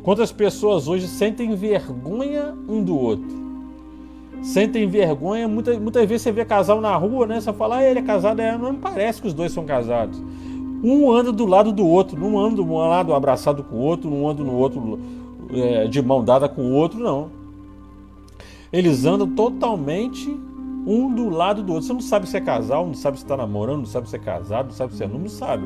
Quantas pessoas hoje sentem vergonha um do outro? Sentem vergonha, muitas vezes você vê casal na rua, né? Você fala, ele é casado, não parece que os dois são casados. Um anda do lado do outro, não anda um lado abraçado com o outro, não anda no outro de mão dada com o outro, não. Eles andam totalmente um do lado do outro. Você não sabe se é casal, não sabe se está namorando, não sabe se é casado, não sabe se é não sabe.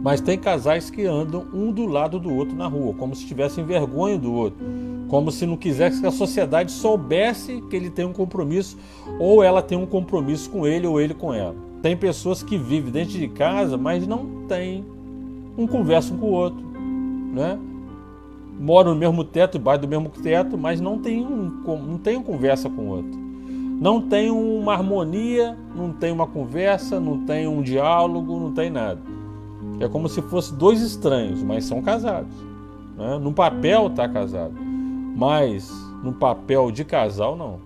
Mas tem casais que andam um do lado do outro na rua, como se tivessem vergonha do outro, como se não quisesse que a sociedade soubesse que ele tem um compromisso, ou ela tem um compromisso com ele, ou ele com ela. Tem pessoas que vivem dentro de casa, mas não tem um conversa um com o outro, né? Moram no mesmo teto, debaixo do mesmo teto, mas não tem uma conversa com o outro. Não tem uma harmonia, não tem uma conversa, não tem um diálogo, não tem nada. É como se fossem dois estranhos, mas são casados, né? No papel está casado, mas no papel de casal não.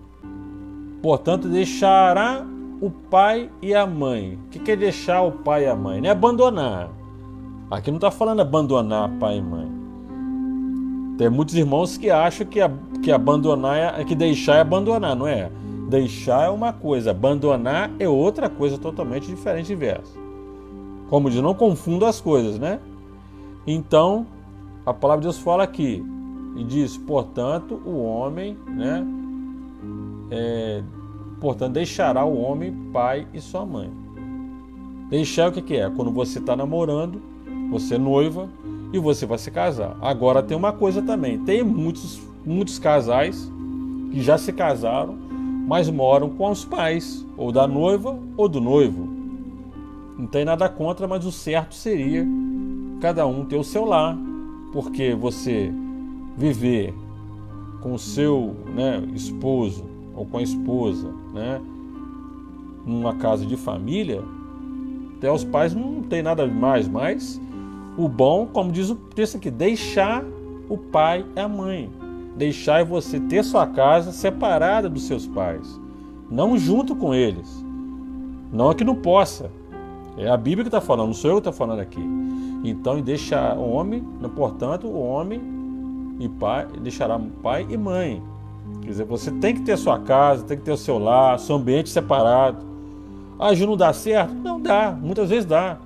Portanto, deixará o pai e a mãe. O que é deixar o pai e a mãe? Não é abandonar. Aqui não está falando abandonar pai e mãe. Tem muitos irmãos que acham que abandonar que deixar é abandonar, não é? Deixar é uma coisa, abandonar é outra coisa totalmente diferente e diversa. Como diz, não confunda as coisas, né? Então, a palavra de Deus fala aqui e diz, portanto, o homem, né? Portanto, deixará o homem pai e sua mãe. Deixar o que é? Quando você está namorando, você é noiva e você vai se casar. Agora tem uma coisa também, tem muitos casais que já se casaram, mas moram com os pais, ou da noiva ou do noivo. Não tem nada contra, mas o certo seria cada um ter o seu lar, porque você viver com o seu, né, esposo ou com a esposa, né, numa casa de família, até os pais não tem nada mais, mas o bom, como diz o texto aqui, deixar o pai e a mãe. Deixar você ter sua casa separada dos seus pais, não junto com eles. Não é que não possa. É a Bíblia que está falando, não sou eu que estou falando aqui. Então, deixar o homem, portanto, o homem e pai, deixará pai e mãe. Quer dizer, você tem que ter sua casa, tem que ter o seu lar, seu ambiente separado. Ah, Ju, não dá certo? Não dá, muitas vezes dá.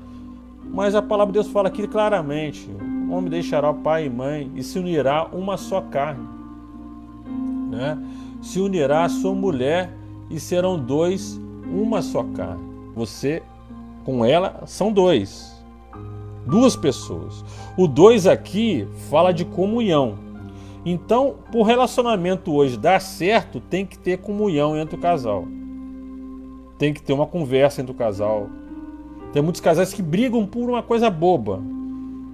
Mas a palavra de Deus fala aqui claramente: o homem deixará o pai e mãe e se unirá uma só carne, né? Se unirá a sua mulher e serão dois uma só carne. Você com ela são duas pessoas. O dois aqui fala de comunhão. Então, para o relacionamento hoje dar certo, tem que ter comunhão entre o casal. Tem que ter uma conversa entre o casal. Tem muitos casais que brigam por uma coisa boba.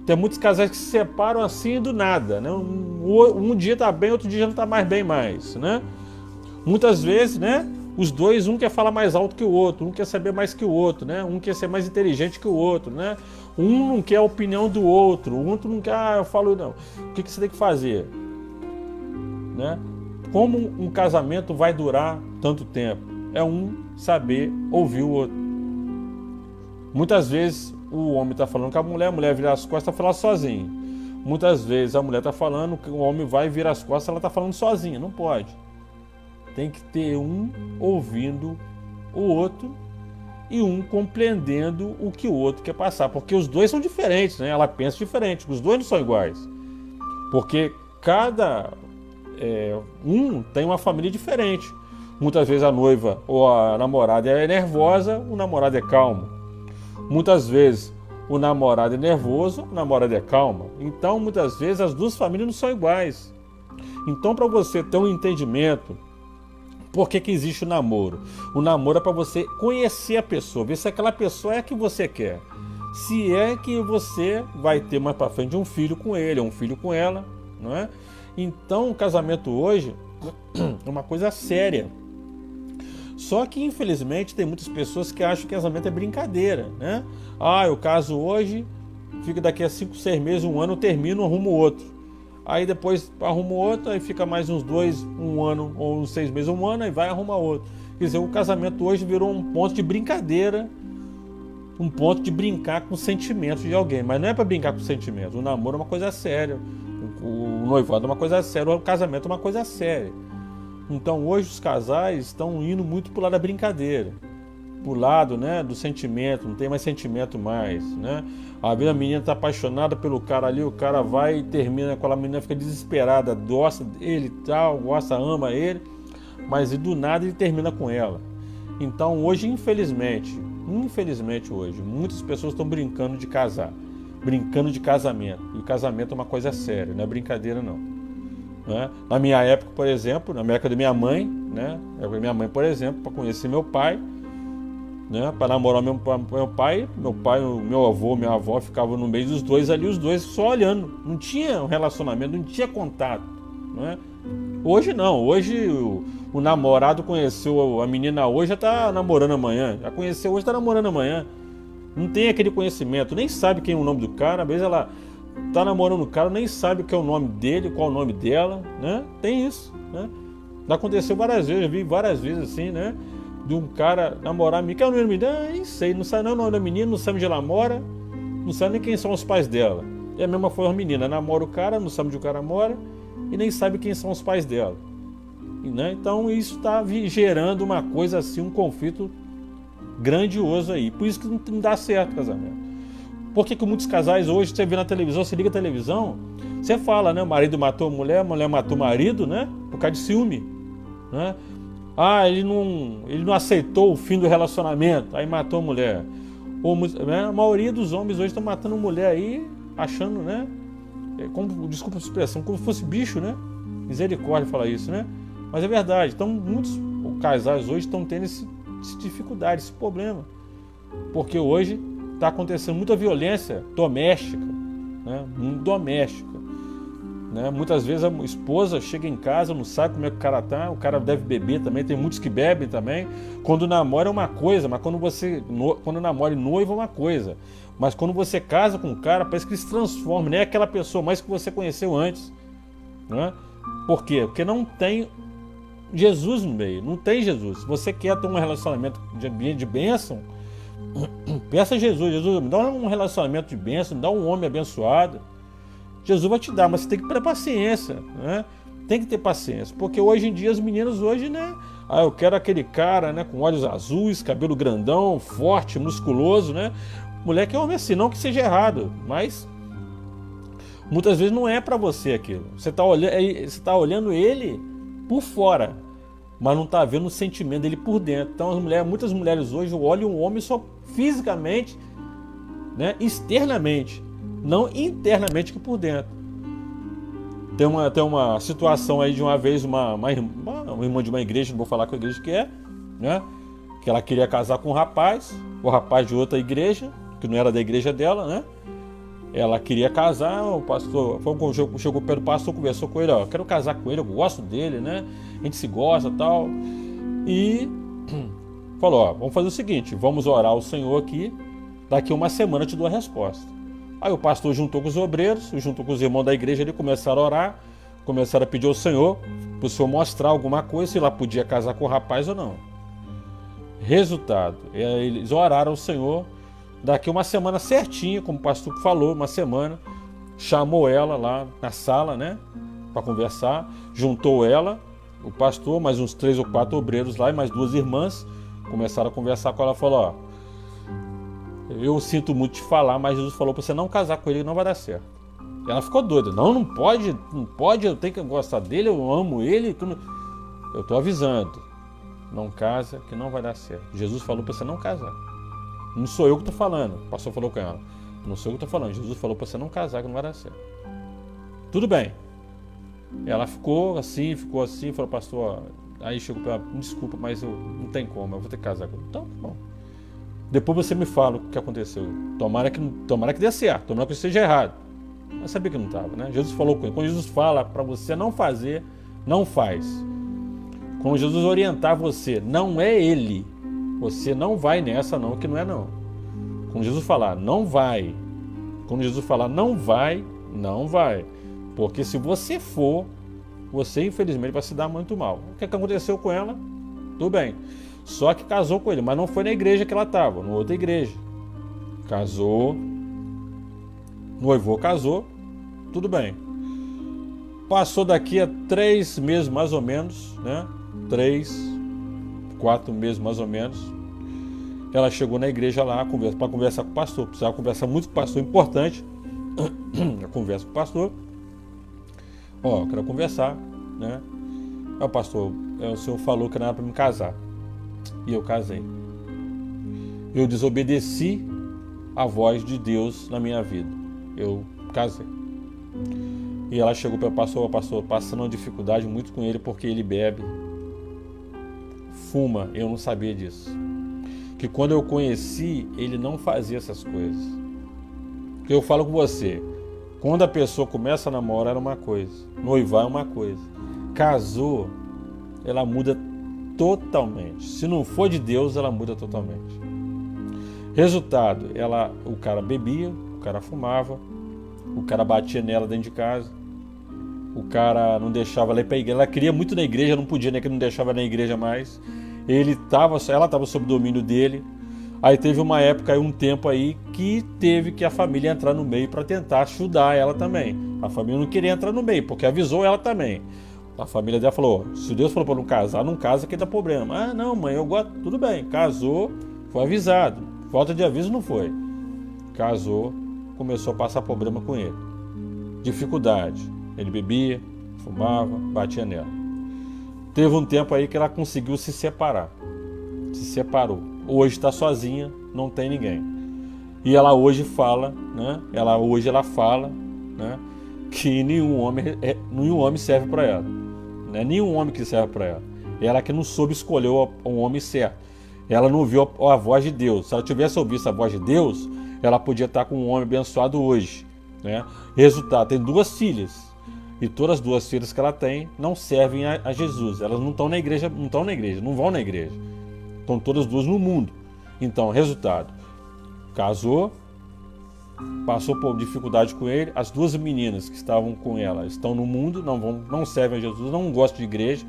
Tem muitos casais que se separam assim do nada, né? Um dia está bem, outro dia não está mais bem mais, né? Muitas vezes, né? Os dois, um quer falar mais alto que o outro, um quer saber mais que o outro, né? Um quer ser mais inteligente que o outro, né? Um não quer a opinião do outro, o outro não quer, eu falo, não. O que você tem que fazer? Né? Como um casamento vai durar tanto tempo? É um saber ouvir o outro. Muitas vezes o homem está falando com a mulher vira as costas e falar sozinho. Muitas vezes a mulher está falando que o homem vai virar as costas, ela está falando sozinha. Não pode. Tem que ter um ouvindo o outro e um compreendendo o que o outro quer passar. Porque os dois são diferentes, né? Ela pensa diferente. Os dois não são iguais. Porque um tem uma família diferente. Muitas vezes a noiva ou a namorada é nervosa, o namorado é calmo. Muitas vezes o namorado é nervoso, a namorada é calma. Então, muitas vezes as duas famílias não são iguais. Então, para você ter um entendimento, por que existe o namoro? O namoro é para você conhecer a pessoa, ver se aquela pessoa é a que você quer. Se é que você vai ter mais para frente um filho com ele, ou um filho com ela, não é? Então, o casamento hoje é uma coisa séria. Só que, infelizmente, tem muitas pessoas que acham que casamento é brincadeira, né? Ah, eu caso hoje, fica daqui a 5, 6 meses, um ano, eu termino, arrumo outro. Aí depois arrumo outro, aí fica mais uns 2, um ano, ou uns 6 meses, um ano, aí vai arrumar outro. Quer dizer, o casamento hoje virou um ponto de brincadeira um ponto de brincar com os sentimentos de alguém. Mas não é para brincar com os sentimentos. O namoro é uma coisa séria. O noivado é uma coisa séria. O casamento é uma coisa séria. Então hoje os casais estão indo muito pro lado da brincadeira. Pro lado, né, do sentimento. Não tem mais sentimento mais, né? A menina está apaixonada pelo cara ali. O cara vai e termina com a menina, fica desesperada. Gosta dele e tal. Gosta, ama ele. Mas do nada ele termina com ela. Então hoje, infelizmente hoje, muitas pessoas estão brincando de casar, brincando de casamento. E o casamento é uma coisa séria, não é brincadeira não. Né? Na minha época, por exemplo, na época da minha mãe, né? Minha mãe, por exemplo, para conhecer meu pai, né? Para namorar meu pai, meu avô, minha avó ficavam no meio dos dois ali, os dois só olhando. Não tinha um relacionamento, não tinha contato. Né? Hoje não, hoje o namorado conheceu a menina hoje, já está namorando amanhã. Já conheceu hoje, está namorando amanhã. Não tem aquele conhecimento, nem sabe quem é o nome do cara. Às vezes ela está namorando o cara, nem sabe o que é o nome dele, qual é o nome dela, né? Tem isso, né? Já aconteceu várias vezes, eu vi várias vezes assim, né? De um cara namorar a menina, que é o nome da menina, nem sei, não sabe nem o nome da menina, não sabe onde ela mora, não sabe nem quem são os pais dela. É a mesma forma a menina, namora o cara, não sabe onde o cara mora e nem sabe quem são os pais dela. Né? Então isso está gerando uma coisa assim, um conflito grandioso aí. Por isso que não dá certo o casamento. Por que muitos casais hoje, você vê na televisão, você liga a televisão, você fala, né? O marido matou a mulher matou o marido, né? Por causa de ciúme. Né? Ele não aceitou o fim do relacionamento, aí matou a mulher. Né? A maioria dos homens hoje estão matando mulher aí, achando, né? Desculpa a expressão, como se fosse bicho, né? Misericórdia falar isso, né? Mas é verdade. Então muitos casais hoje estão tendo essa dificuldade, esse problema. Porque hoje está acontecendo muita violência doméstica, né? Doméstica. Né? Muitas vezes a esposa chega em casa, não sabe como é que o cara tá, o cara deve beber também, tem muitos que bebem também. Quando namora é uma coisa, mas quando namora e noiva é uma coisa. Mas quando você casa com um cara, parece que ele se transforma, nem é aquela pessoa mais que você conheceu antes. Né? Por quê? Porque não tem Jesus no meio, não tem Jesus. Se você quer ter um relacionamento de bênção, peça a Jesus, me dá um relacionamento de bênção, me dá um homem abençoado. Jesus vai te dar, mas você tem que ter paciência, né? Tem que ter paciência, porque hoje em dia as meninas hoje, né? Eu quero aquele cara, né, com olhos azuis, cabelo grandão, forte, musculoso, né? Moleque é homem assim, não que seja errado, mas muitas vezes não é para você aquilo. Você tá olhando ele por fora, mas não está vendo o sentimento dele por dentro. Então muitas mulheres hoje olham o homem só fisicamente, né, externamente, não internamente que por dentro. Tem uma situação aí de uma vez uma irmã de uma igreja, não vou falar qual igreja que é, né, que ela queria casar com um rapaz, o rapaz de outra igreja, que não era da igreja dela, né? Ela queria casar, o pastor chegou perto do pastor, conversou com ele, quero casar com ele, eu gosto dele, né? A gente se gosta e tal. E falou, vamos fazer o seguinte, vamos orar ao Senhor aqui, daqui uma semana eu te dou a resposta. Aí o pastor juntou com os obreiros, juntou com os irmãos da igreja ali, começaram a orar, começaram a pedir ao Senhor, para o Senhor mostrar alguma coisa, se ela podia casar com o rapaz ou não. Resultado, eles oraram ao Senhor. Daqui uma semana certinha, como o pastor falou, uma semana, chamou ela lá na sala, né, para conversar, juntou ela, o pastor, mais uns 3 ou 4 obreiros lá e mais 2 irmãs, começaram a conversar com ela, falou, eu sinto muito te falar, mas Jesus falou para você não casar com ele, não vai dar certo. E ela ficou doida, não pode, eu tenho que gostar dele, eu amo ele, eu tô avisando, não casa que não vai dar certo. Jesus falou para você não casar. Não sou eu que estou falando, o pastor falou com ela. Não sou eu que estou falando, Jesus falou para você não casar, que não vai dar certo. Tudo bem. Ela ficou assim, falou, pastor, aí chegou para ela, me desculpa, mas não tem como, eu vou ter que casar com ele. Então, bom. Depois você me fala o que aconteceu. Tomara que dê certo, tomara que esteja errado. Mas sabia que não estava, né? Jesus falou com ele. Quando Jesus fala para você não fazer, não faz. Quando Jesus orientar você, não é ele. Você não vai nessa não, que não é não. Quando Jesus falar, não vai. Quando Jesus falar, não vai, não vai. Porque se você for, você infelizmente vai se dar muito mal. O que aconteceu com ela? Tudo bem. Só que casou com ele, mas não foi na igreja que ela estava, na outra igreja. Casou, noivou, casou, tudo bem. Passou daqui a 3 meses mais ou menos, né? 3, 4 meses mais ou menos. Ela chegou na igreja lá para conversar com o pastor. Precisava conversar muito com o pastor, importante. A conversa com o pastor. Ó, quero conversar, né? Ó, pastor, o senhor falou que não era para me casar. E eu casei. Eu desobedeci a voz de Deus na minha vida. Eu casei. E ela chegou para o pastor, passando uma dificuldade muito com ele porque ele bebe, fuma. Eu não sabia disso. Que quando eu conheci, ele não fazia essas coisas. Porque eu falo com você, quando a pessoa começa a namorar é uma coisa, noivar é uma coisa, casou, ela muda totalmente. Se não for de Deus, ela muda totalmente. Resultado, o cara bebia, o cara fumava, o cara batia nela dentro de casa, o cara não deixava ela ir para a igreja. Ela queria muito na igreja, não podia, né? Que não deixava na igreja mais. Ela estava sob domínio dele. Aí teve uma época, um tempo aí, que teve que a família entrar no meio para tentar ajudar ela também. A família não queria entrar no meio, porque avisou ela também. A família dela falou, se Deus falou para não casar, não casa que dá problema. Ah, não, mãe, eu gosto, tudo bem. Casou, foi avisado. Falta de aviso não foi. Casou, começou a passar problema com ele. Dificuldade. Ele bebia, fumava, batia nela. Teve um tempo aí que ela conseguiu se separar. Se separou. Hoje está sozinha, não tem ninguém. E ela hoje fala, né? Ela fala, né? Que nenhum homem serve para ela. Não é nenhum homem que serve para ela. Ela que não soube escolher um homem certo. Ela não ouviu a voz de Deus. Se ela tivesse ouvido a voz de Deus, ela podia estar com um homem abençoado hoje, né? Resultado, tem 2 filhas. E todas as 2 filhas que ela tem não servem a Jesus. Elas não estão na igreja, não vão na igreja. Estão todas 2 no mundo. Então, resultado, casou, passou por dificuldade com ele. As 2 meninas que estavam com ela estão no mundo, não servem a Jesus, não gostam de igreja.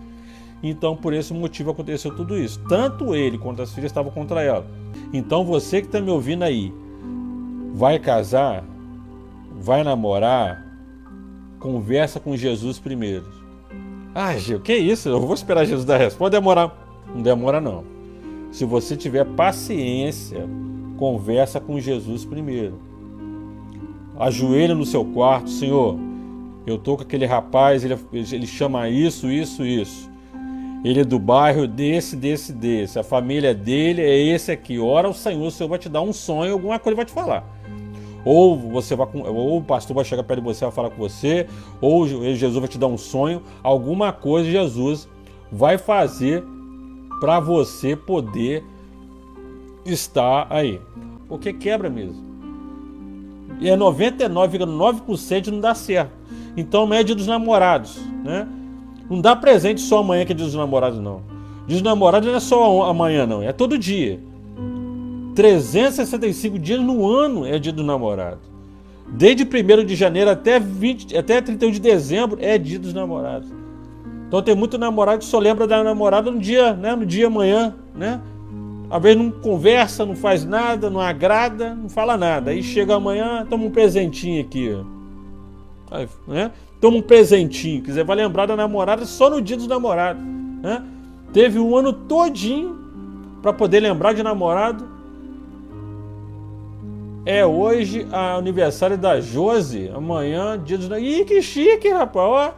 Então, por esse motivo aconteceu tudo isso. Tanto ele quanto as filhas estavam contra ela. Então, você que está me ouvindo aí, vai casar, vai namorar, conversa com Jesus primeiro. Ah, Gil, que isso? Eu vou esperar Jesus dar a resposta. Demorar? Não demora, não. Se você tiver paciência, conversa com Jesus primeiro. Ajoelha no seu quarto. Senhor, eu tô com aquele rapaz, ele chama isso. Ele é do bairro desse. A família dele é esse aqui. Ora o Senhor vai te dar um sonho, alguma coisa vai te falar. Ou o pastor vai chegar perto de você, vai falar com você, ou Jesus vai te dar um sonho, alguma coisa Jesus vai fazer para você poder estar aí. Porque quebra mesmo. E é 99,9% não dá certo. Então é dia dos namorados, né? Não dá presente só amanhã que é dia dos namorados, não. Dia dos namorados não é só amanhã, não. É todo dia. 365 dias no ano é dia do namorado. Desde 1º de janeiro até 31 de dezembro é dia dos namorados. Então tem muito namorado que só lembra da namorada no dia, né? No dia amanhã, né? Às vezes não conversa, não faz nada, não agrada, não fala nada. Aí chega amanhã, toma um presentinho aqui, ó. Aí, né? Toma um presentinho, quiser, vai lembrar da namorada só no dia dos namorados, né? Teve um ano todinho para poder lembrar de namorado. É hoje a aniversário da Josi, amanhã dia dos namorados. Ih, que chique, rapaz, ó.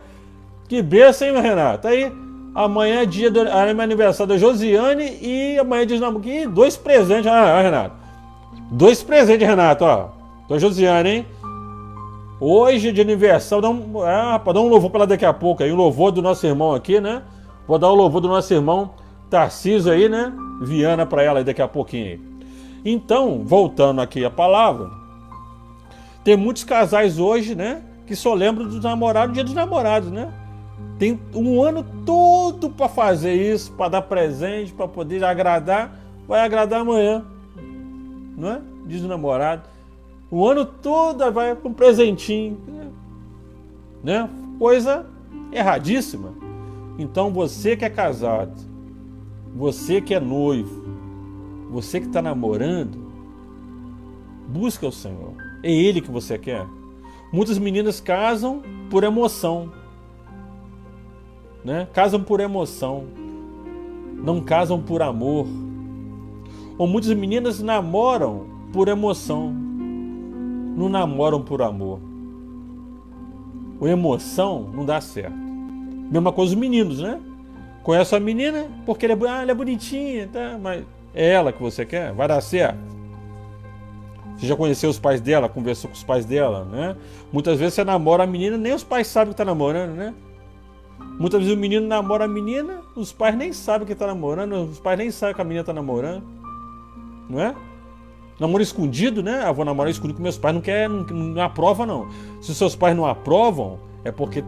Que benção, hein, Renato? Aí, amanhã é dia do aniversário da Josiane e amanhã é dia dos namorados. Ih, 2 presentes, Renato. 2 presentes, Renato, ó. Da Josiane, hein? Hoje é de aniversário, dá um louvor para ela daqui a pouco aí, um louvor do nosso irmão aqui, né? Vou dar o louvor do nosso irmão Tarcísio aí, né? Viana para ela aí daqui a pouquinho aí. Então, voltando aqui à palavra, tem muitos casais hoje, né? Que só lembram dos namorados, dia dos namorados, né? Tem um ano todo para fazer isso, para dar presente, para poder agradar. Vai agradar amanhã, não é? Dia dos namorados. O ano todo vai com um presentinho, né? Coisa erradíssima. Então você que é casado, você que é noivo, você que está namorando, Busca o Senhor. É Ele que você quer. Muitas meninas casam por emoção, né? Casam por emoção, não casam por amor. Ou muitas meninas namoram por emoção, não namoram por amor. A emoção não dá certo. Mesma coisa os meninos, né? Conhece a menina porque ela é bonitinha, tá? Mas é ela que você quer? Vai dar certo? Você já conheceu os pais dela, conversou com os pais dela, né? Muitas vezes você namora a menina, nem os pais sabem que tá namorando, né? Muitas vezes o menino namora a menina, os pais nem sabem que tá namorando, os pais nem sabem que a menina tá namorando, não é? Namoro escondido, né? Eu vou namorar escondido com meus pais, não aprova não. Se os seus pais não aprovam, é porque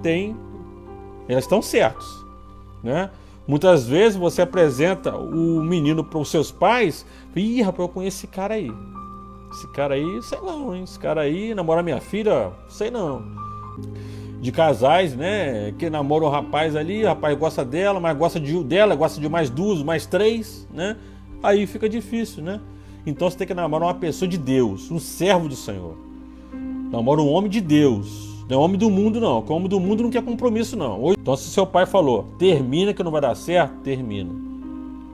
eles estão certos, né? Muitas vezes você apresenta o menino para os seus pais, ih, rapaz, eu conheço esse cara aí. Esse cara aí, sei não, hein? Esse cara aí namora minha filha, sei não. De casais, né? Que namoram o rapaz ali, o rapaz gosta dela, mas gosta de mais duas, mais três, né? Aí fica difícil, né? Então você tem que namorar uma pessoa de Deus, um servo do Senhor. Namora um homem de Deus. Não é homem do mundo, não. Porque o homem do mundo não quer compromisso, não. Então, se seu pai falou, termina que não vai dar certo, termina.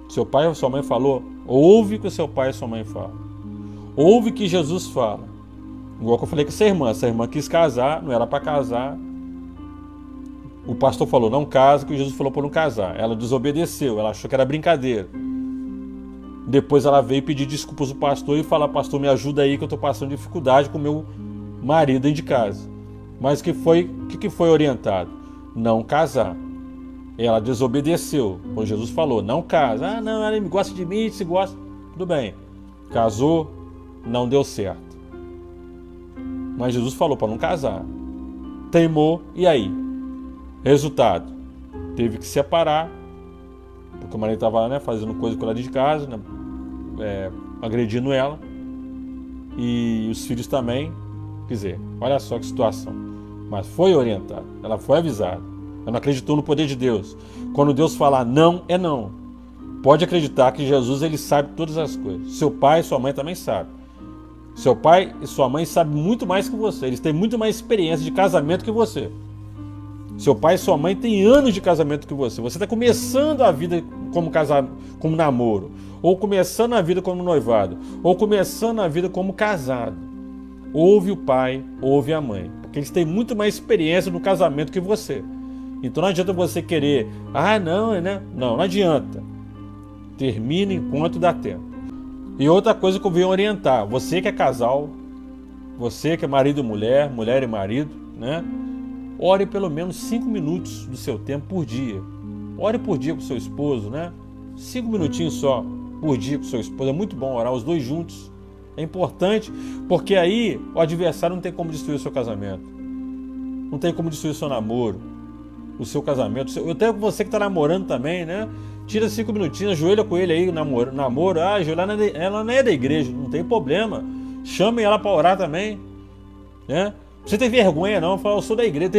Seu pai ou sua mãe falou, ouve o que seu pai e sua mãe falam. Ouve o que Jesus fala. Igual que eu falei com essa irmã quis casar, não era para casar. O pastor falou, não casa, que Jesus falou para não casar. Ela desobedeceu, ela achou que era brincadeira. Depois ela veio pedir desculpas ao pastor e falar, pastor, me ajuda aí que eu estou passando dificuldade com meu marido dentro de casa. Mas o que foi orientado? Não casar. Ela desobedeceu. Quando Jesus falou, não casa. Ah, não, ela gosta de mim, se gosta. Tudo bem. Casou, não deu certo. Mas Jesus falou para não casar. Teimou, e aí? Resultado, teve que separar, porque o marido estava lá, né, fazendo coisa com ela de casa, né, agredindo ela. E os filhos também. Quer dizer, olha só que situação. Mas foi orientada, ela foi avisada. Ela não acreditou no poder de Deus. Quando Deus falar não, é não. Pode acreditar que Jesus, ele sabe todas as coisas. Seu pai e sua mãe também sabem. Seu pai e sua mãe sabem muito mais que você. Eles têm muito mais experiência de casamento que você. Seu pai e sua mãe têm anos de casamento que você. Você está começando a vida como namoro. Ou começando a vida como noivado. Ou começando a vida como casado. Ouve o pai, ouve a mãe. Porque eles têm muito mais experiência no casamento que você. Então não adianta você querer... Ah, não, né? Não adianta. Termine enquanto dá tempo. E outra coisa que eu venho orientar. Você que é casal, você que é marido e mulher, mulher e marido, né? Ore pelo menos 5 minutos do seu tempo por dia. Ore por dia com seu esposo, né? 5 minutinhos só por dia com seu esposo. É muito bom orar os dois juntos. É importante, porque aí o adversário não tem como destruir o seu casamento. Não tem como destruir o seu namoro, o seu casamento. Até você que está namorando também, né? Tira 5 minutinhos, ajoelha com ele aí, namoro. Ah, ela não é da igreja, não tem problema. Chame ela para orar também, né? Você tem vergonha não, fala, eu sou da igreja.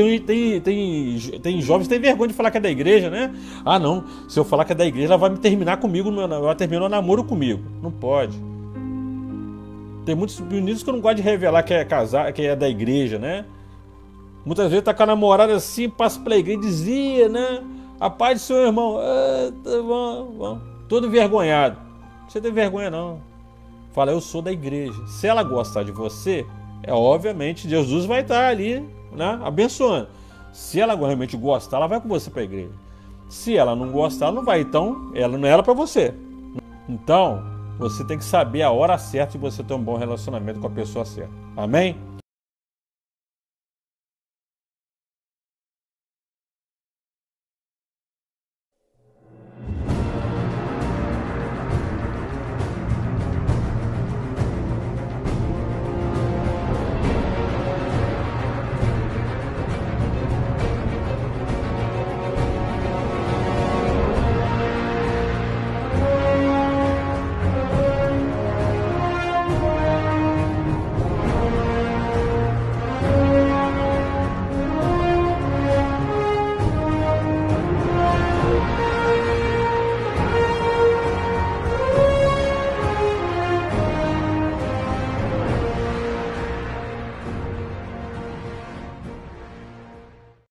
Tem jovens que têm vergonha de falar que é da igreja, né? Ah não, se eu falar que é da igreja, ela vai me terminar comigo, ela vai terminar o namoro comigo. Não pode. Tem muitos meninos que não gostam de revelar que é casar, que é da igreja, né? Muitas vezes tá com a namorada assim, passa pela igreja e dizia, né? A paz do seu irmão, tá bom. Todo envergonhado. Você tem vergonha não. Fala, eu sou da igreja. Se ela gostar de você, obviamente Jesus vai estar ali, né, abençoando. Se ela realmente gostar, ela vai com você para a igreja. Se ela não gostar, ela não vai. Então, ela não era para você. Então, você tem que saber a hora certa de você ter um bom relacionamento com a pessoa certa. Amém?